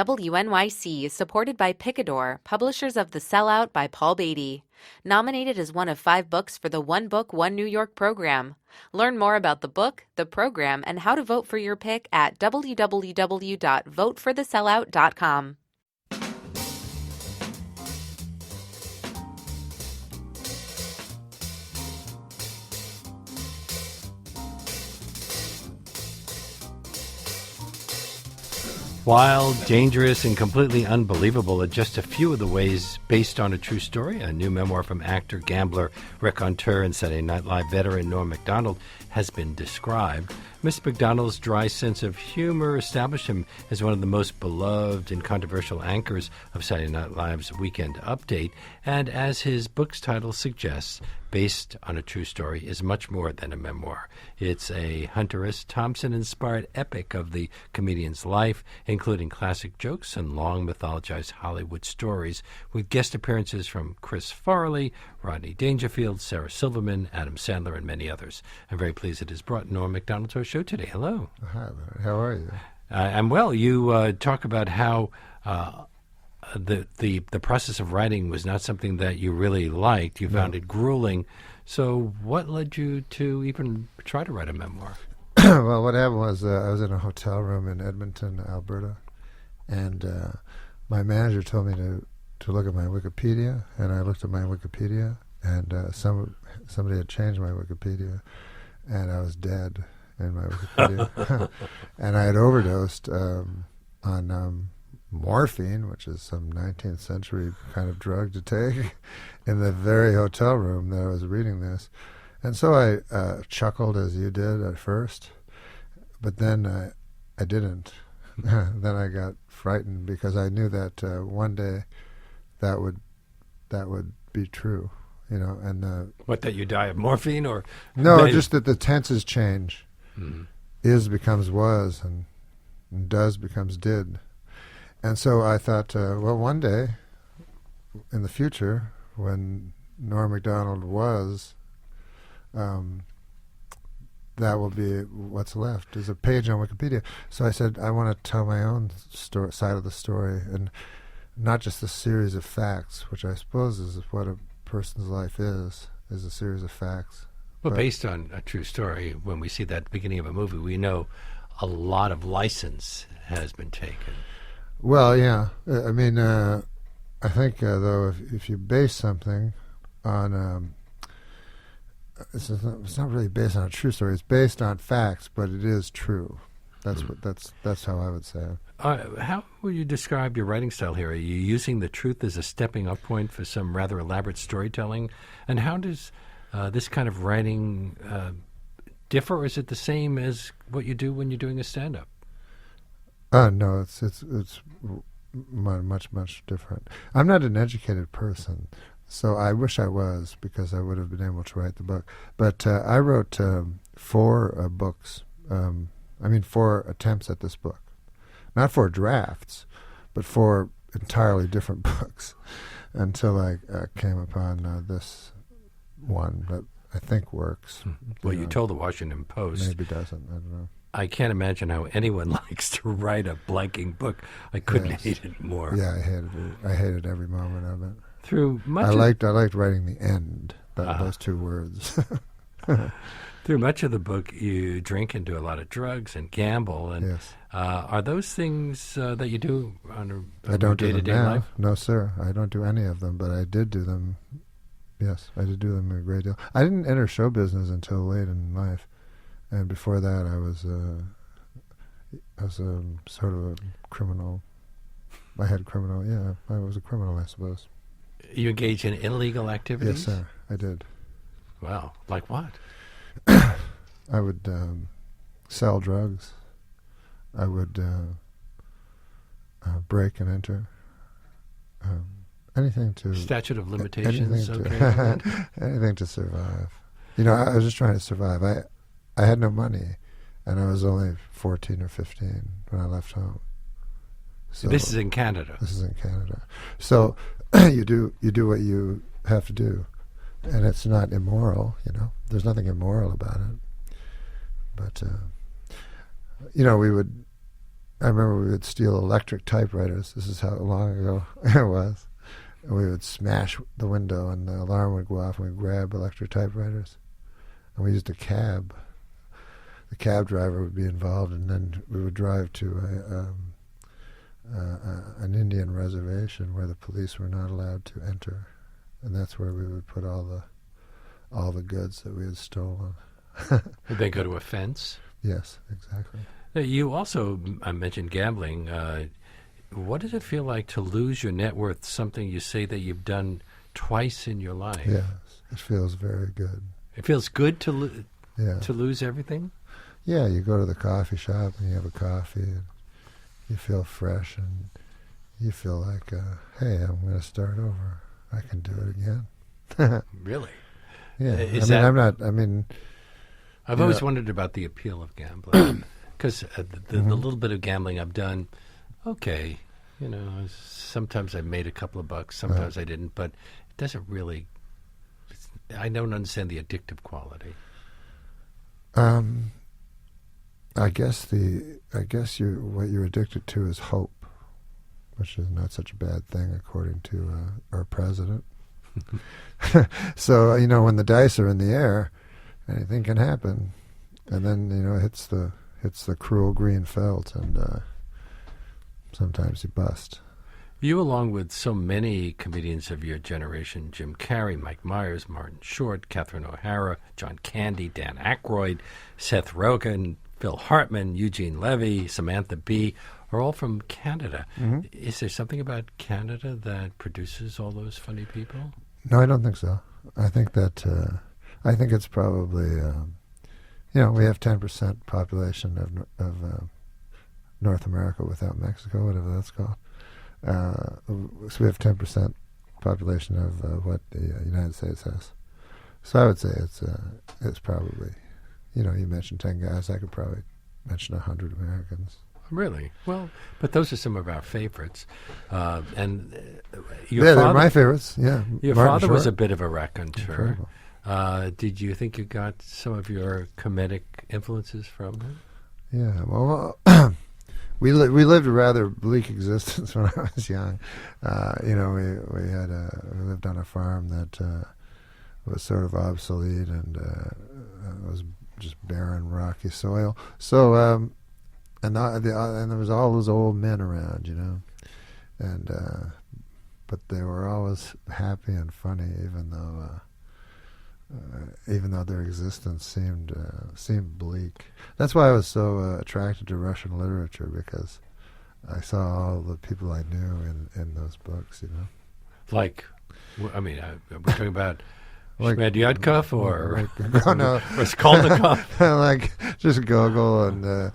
WNYC is supported by Picador, publishers of The Sellout by Paul Beatty. Nominated as one of 5 books for the One Book, One New York program. Learn more about the book, the program, and how to vote for your pick at www.voteforthesellout.com. Wild, dangerous, and completely unbelievable are just a few of the ways based on a true story. A new memoir from actor, gambler, raconteur, and Saturday Night Live veteran Norm Macdonald has been described. Mr. Macdonald's dry sense of humor established him as one of the most beloved and controversial anchors of Saturday Night Live's Weekend Update, and as his book's title suggests, based on a true story, is much more than a memoir. It's a Hunter S. Thompson-inspired epic of the comedian's life, including classic jokes and long mythologized Hollywood stories, with guest appearances from Chris Farley, Rodney Dangerfield, Sarah Silverman, Adam Sandler, and many others. I'm very pleased it has brought Norm Macdonald to our show today. Hello. Hi, Larry. How are you? I'm well. You talk about how the process of writing was not something that you really liked. You found it grueling. So what led you to even try to write a memoir? Well, what happened was I was in a hotel room in Edmonton, Alberta, and my manager told me to look at my Wikipedia, and I looked at my Wikipedia, and somebody had changed my Wikipedia, and I was dead in my Wikipedia. And I had overdosed on morphine, which is some 19th century kind of drug to take, in the very hotel room that I was reading this. And so I chuckled as you did at first, but then I didn't. Then I got frightened because I knew that one day that would be true, you know. And what, that you die of morphine, or no, just that the tenses change. Mm-hmm. Is becomes was, and does becomes did. And so I thought, well, one day in the future, when Norm Macdonald was, that will be what's left, is a page on Wikipedia. So I said, I want to tell my own side of the story, and not just a series of facts, which I suppose is what a person's life is a series of facts. Well, based on a true story, when we see that at the beginning of a movie, we know a lot of license has been taken. Well, yeah. I mean, I think, though, if you base something on... it's not really based on a true story. It's based on facts, but it is true. That's how I would say it. How would you describe your writing style here? Are you using the truth as a stepping up point for some rather elaborate storytelling? And how does this kind of writing differ, or is it the same as what you do when you're doing a stand-up? No, it's much different. I'm not an educated person, so I wish I was, because I would have been able to write the book. But I wrote 4 books. 4 attempts at this book. Not 4 drafts, but 4 entirely different books, until I came upon this one that I think works. Well, you told the Washington Post. Maybe doesn't, I don't know. I can't imagine how anyone likes to write a blanking book. I couldn't hate it more. Yeah, I hated it. I hated every moment of it. I liked writing the end, those 2 words. Through much of the book, you drink and do a lot of drugs and gamble. And yes. Are those things that you do on a don't day-to-day do them now. life? No, sir. I don't do any of them, but I did do them. Yes, I did do them a great deal. I didn't enter show business until late in life. And before that, I was sort of a criminal. I had criminal. Yeah, I was a criminal, I suppose. You engage in illegal activities? Yes, sir. I did. Wow, like what? I would sell drugs. I would break and enter. Anything to statute of limitations. Anything to survive. You know, I was just trying to survive. I had no money, and I was only 14 or 15 when I left home. So this is in Canada. This is in Canada. So you do what you have to do, and it's not immoral. You know, there's nothing immoral about it. But we would I remember we would steal electric typewriters. This is how long ago it was. And we would smash the window, and the alarm would go off, and we'd grab electric typewriters. And we used a cab. The cab driver would be involved, and then we would drive to an Indian reservation where the police were not allowed to enter, and that's where we would put all the goods that we had stolen. Would they go to a fence? Yes, exactly. Now, you also mentioned gambling. What does it feel like to lose your net worth, something you say that you've done twice in your life? Yes, it feels very good. It feels good to Yeah. to lose everything? Yeah, you go to the coffee shop and you have a coffee and you feel fresh and you feel like, hey, I'm going to start over. I can do it again. Really? Yeah. Is I mean, that- I've always wondered about the appeal of gambling. Because the little bit of gambling I've done, okay, sometimes I made a couple of bucks, sometimes I didn't, but it doesn't really, I don't understand the addictive quality. I guess what you're addicted to is hope, which is not such a bad thing according to our president. So when the dice are in the air, anything can happen, and then it hits the cruel green felt, and sometimes you bust. You, along with so many comedians of your generation, Jim Carrey, Mike Myers, Martin Short, Catherine O'Hara, John Candy, Dan Aykroyd, Seth Rogen, Phil Hartman, Eugene Levy, Samantha Bee, are all from Canada. Mm-hmm. Is there something about Canada that produces all those funny people? No, I don't think so. I think it's probably, we have 10% population of North America without Mexico, whatever that's called. So we have 10% population of what the United States has. So I would say it's probably, you mentioned 10 guys, I could probably mention 100 Americans. Really? Well, but those are some of our favorites. And they're my favorites. Yeah. Your Martin father Short was a bit of a raconteur. Incredible. Did you think you got some of your comedic influences from him? Yeah. Well, we lived a rather bleak existence when I was young. We lived on a farm that was sort of obsolete and it was just barren, rocky soil. So. And there was all those old men around, and but they were always happy and funny, even though their existence seemed bleak. That's why I was so attracted to Russian literature, because I saw all the people I knew in those books, Like, I mean, we're talking about Shmedyadkov or Raskolnikov? Like just Gogol and the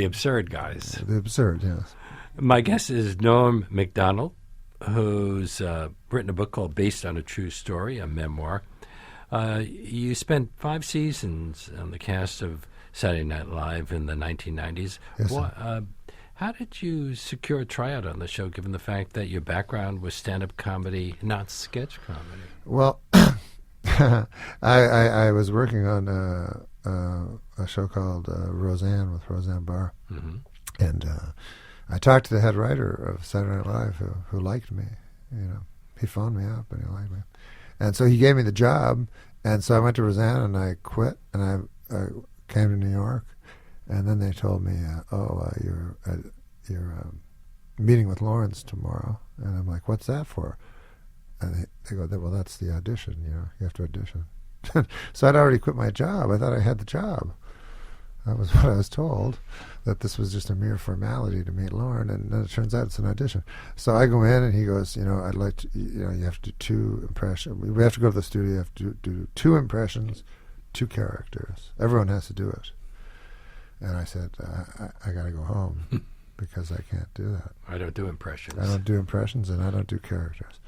absurd guys. The absurd, yes. My guest is Norm Macdonald, who's written a book called Based on a True Story, a memoir. You spent 5 seasons on the cast of Saturday Night Live in the 1990s. Yes, how did you secure a tryout on the show, given the fact that your background was stand-up comedy, not sketch comedy? Well, I was working on a show called Roseanne with Roseanne Barr, mm-hmm. and I talked to the head writer of Saturday Night Live who liked me. He phoned me up and he liked me, and so he gave me the job. And so I went to Roseanne and I quit, and I came to New York. And then they told me, you're meeting with Lawrence tomorrow. And I'm like, what's that for? And they go, well, that's the audition, you have to audition. So I'd already quit my job. I thought I had the job. That was what I was told, that this was just a mere formality to meet Lauren. And then it turns out it's an audition. So I go in and he goes, I'd like to, you have to do 2 impressions. We have to go to the studio, you have to do 2 impressions, 2 characters. Everyone has to do it. And I said, I got to go home because I can't do that. I don't do impressions. I don't do impressions, and I don't do characters.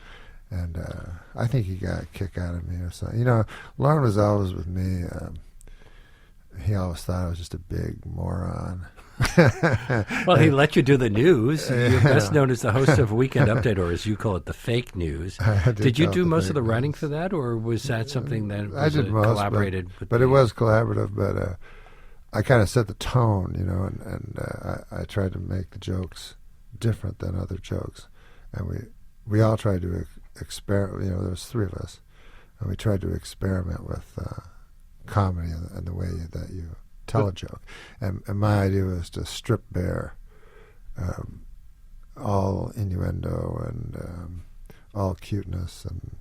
And I think he got a kick out of me or something. Lauren was always with me. He always thought I was just a big moron. Well, he let you do the news. You're best known as the host of Weekend Update, or as you call it, the fake news. Did you do most of the writing for that, or was that something that was I did most, collaborated with? But it was collaborative, but I kind of set the tone, and I tried to make the jokes different than other jokes, and we all tried to experiment. There was three of us, and we tried to experiment with comedy and the way that you tell a joke. And my idea was to strip bare all innuendo and all cuteness, and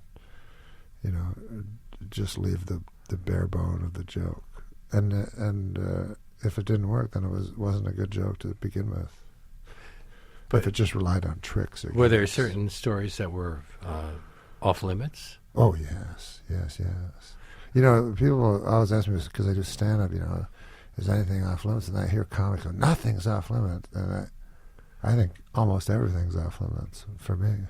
just leave the bare bone of the joke. And if it didn't work, then it wasn't a good joke to begin with. But if it just relied on tricks. Were there certain stories that were off limits? Oh, yes. People always ask me, because I do stand-up, is anything off limits? And I hear comics go, nothing's off limits. And I think almost everything's off limits for me.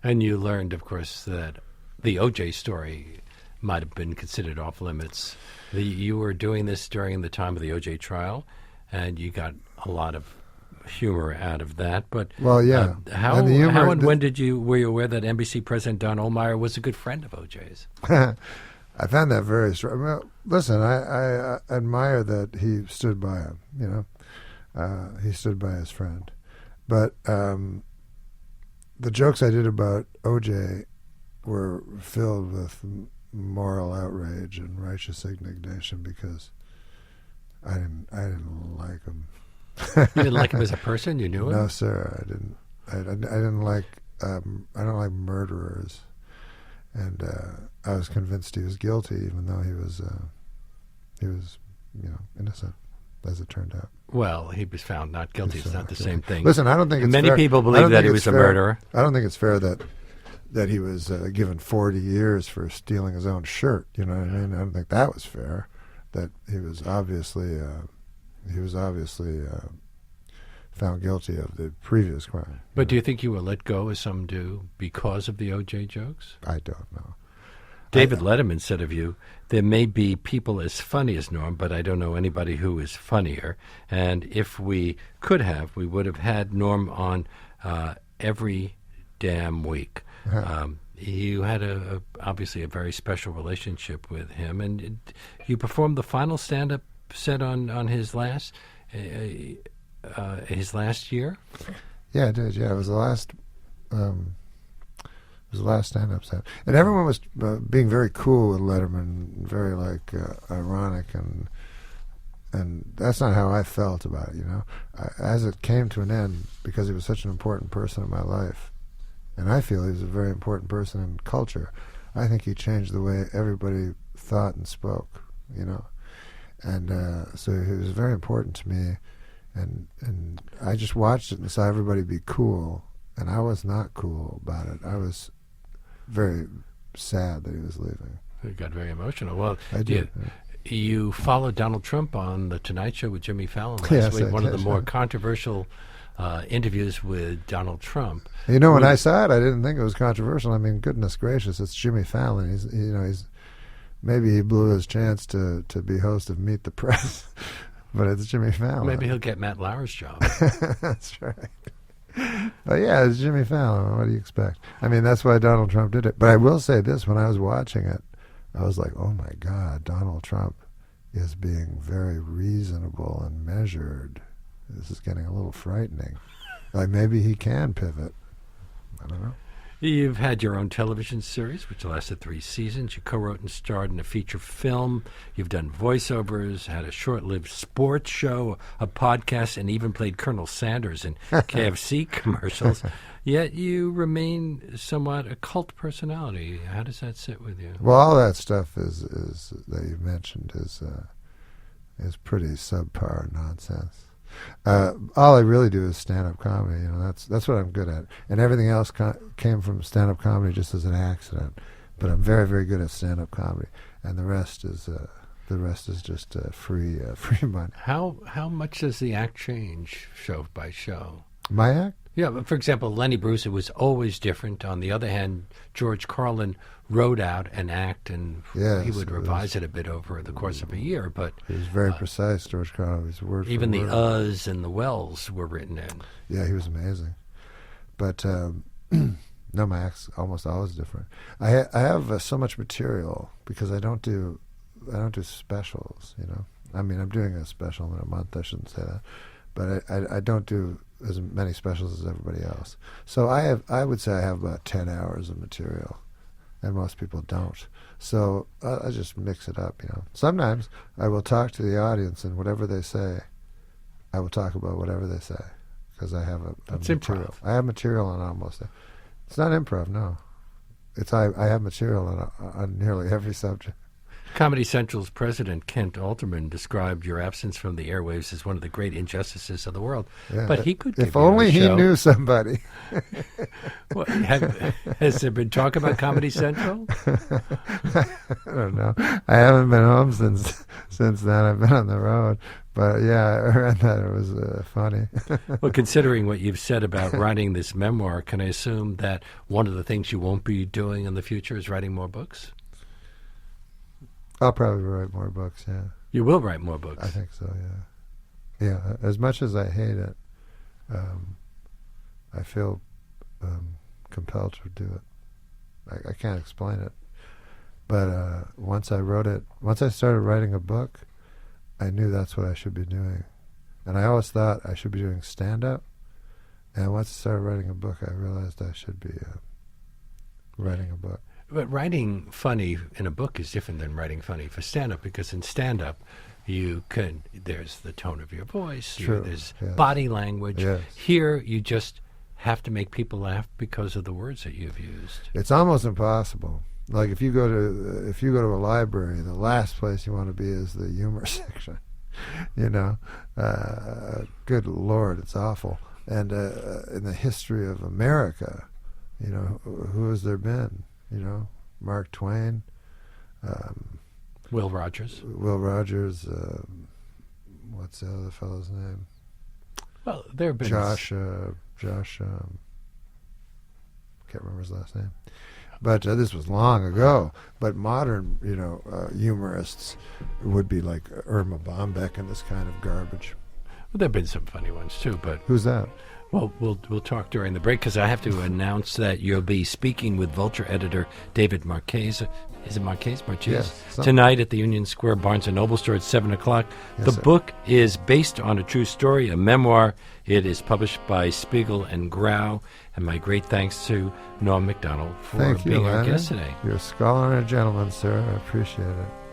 And you learned, of course, that the O.J. story might have been considered off limits. You were doing this during the time of the O.J. trial, and you got a lot of humor out of that. But well, yeah. How and when were you aware that NBC President Don Ohlmeyer was a good friend of O.J.'s? I found that very strange. Well, listen, I admire that he stood by him. He stood by his friend. But the jokes I did about O.J. were filled with moral outrage and righteous indignation because I didn't like him. You didn't like him as a person? You knew him? No, sir, I didn't. I didn't like. I don't like murderers, and I was convinced he was guilty, even though he was innocent, as it turned out. Well, he was found not guilty. It's not the same thing. Listen, I don't think it's many fair. people believe that he was a murderer. I don't think it's fair that he was given 40 years for stealing his own shirt. You know what I mean? I don't think that was fair. That he was obviously found guilty of the previous crime. But do you think you were let go, as some do, because of the O.J. jokes? I don't know. David Letterman said of you, there may be people as funny as Norm, but I don't know anybody who is funnier. And if we could have, we would have had Norm on every damn week. You had obviously a very special relationship with him, and you performed the final stand-up set on his last year. Yeah, I did. Yeah, it was the last. It was the last stand-up set, and everyone was being very cool with Letterman, very ironic, and that's not how I felt about it. As it came to an end, because he was such an important person in my life, and I feel he was a very important person in culture. I think he changed the way everybody thought and spoke. And so he was very important to me, and I just watched it and saw everybody be cool, and I was not cool about it. I was very sad that he was leaving. You got very emotional. Well, I did. You followed Donald Trump on The Tonight Show with Jimmy Fallon last Yes, week, I one of did. the more controversial interviews with Donald Trump. When I saw it, I didn't think it was controversial. I mean, goodness gracious, it's Jimmy Fallon. He's maybe he blew his chance to be host of Meet the Press, but it's Jimmy Fallon. Maybe he'll get Matt Lauer's job. That's right. But yeah, it's Jimmy Fallon. What do you expect? I mean, that's why Donald Trump did it. But I will say this, when I was watching it, I was like, oh my God, Donald Trump is being very reasonable and measured. This is getting a little frightening. Like, maybe he can pivot. I don't know. You've had your own television series, which lasted 3 seasons. You co-wrote and starred in a feature film. You've done voiceovers, had a short-lived sports show, a podcast, and even played Colonel Sanders in KFC commercials. Yet you remain somewhat a cult personality. How does that sit with you? Well, all that stuff is that you mentioned is pretty subpar nonsense. All I really do is stand-up comedy. That's what I'm good at, and everything else came from stand-up comedy just as an accident. But I'm very, very good at stand-up comedy, and the rest is just free money. How much does the act change show by show? My act? Yeah, but for example, Lenny Bruce, it was always different. On the other hand, George Carlin wrote out an act, and he would revise it a bit over the course of a year. But he was very precise, George Carlin. His word even for the word. uhs and the wells were written in. Yeah, he was amazing. But no, my act's almost always different. I have so much material because I don't do specials. I mean, I'm doing a special in a month. I shouldn't say that, but I don't do as many specials as everybody else. So I would say I have about 10 hours of material, and most people don't. So I just mix it up, you know. Sometimes I will talk to the audience, and whatever they say, I will talk about whatever they say, because I have a material. Improv. I have material on almost. It's not improv, no. I have material on nearly every subject. Comedy Central's president, Kent Alterman, described your absence from the airwaves as one of the great injustices of the world. Yeah, but he could give if you only a he show. knew somebody. Well, has there been talk about Comedy Central? I don't know. I haven't been home since then. I've been on the road. But yeah, I read that. It was funny. Well, considering what you've said about writing this memoir, can I assume that one of the things you won't be doing in the future is writing more books? I'll probably write more books, yeah. You will write more books? I think so, yeah. Yeah, as much as I hate it, I feel compelled to do it. I can't explain it. But once I started writing a book, I knew that's what I should be doing. And I always thought I should be doing stand-up. And once I started writing a book, I realized I should be writing a book. But writing funny in a book is different than writing funny for stand-up, because in stand-up, there's the tone of your voice, there's body language. Yes. Here, you just have to make people laugh because of the words that you've used. It's almost impossible. Like if you go to a library, the last place you want to be is the humor section. You know, good Lord, it's awful. And in the history of America, you know, who has there been? You know, Mark Twain, Will Rogers. What's the other fellow's name? Well, there have been Josh. Can't remember his last name. But this was long ago. But modern, you know, humorists would be like Irma Bombeck and this kind of garbage. Well, there have been some funny ones too, but who's that? Well, we'll talk during the break, because I have to announce that you'll be speaking with Vulture editor David Marquez. Is it Marquez? Yes. Tonight at the Union Square Barnes & Noble store at 7 o'clock. Yes, the sir. book is based on a true story, a memoir. It is published by Spiegel and Grau. And my great thanks to Norm Macdonald for Thank you, being our Leonard. guest today. You're a scholar and a gentleman, sir. I appreciate it.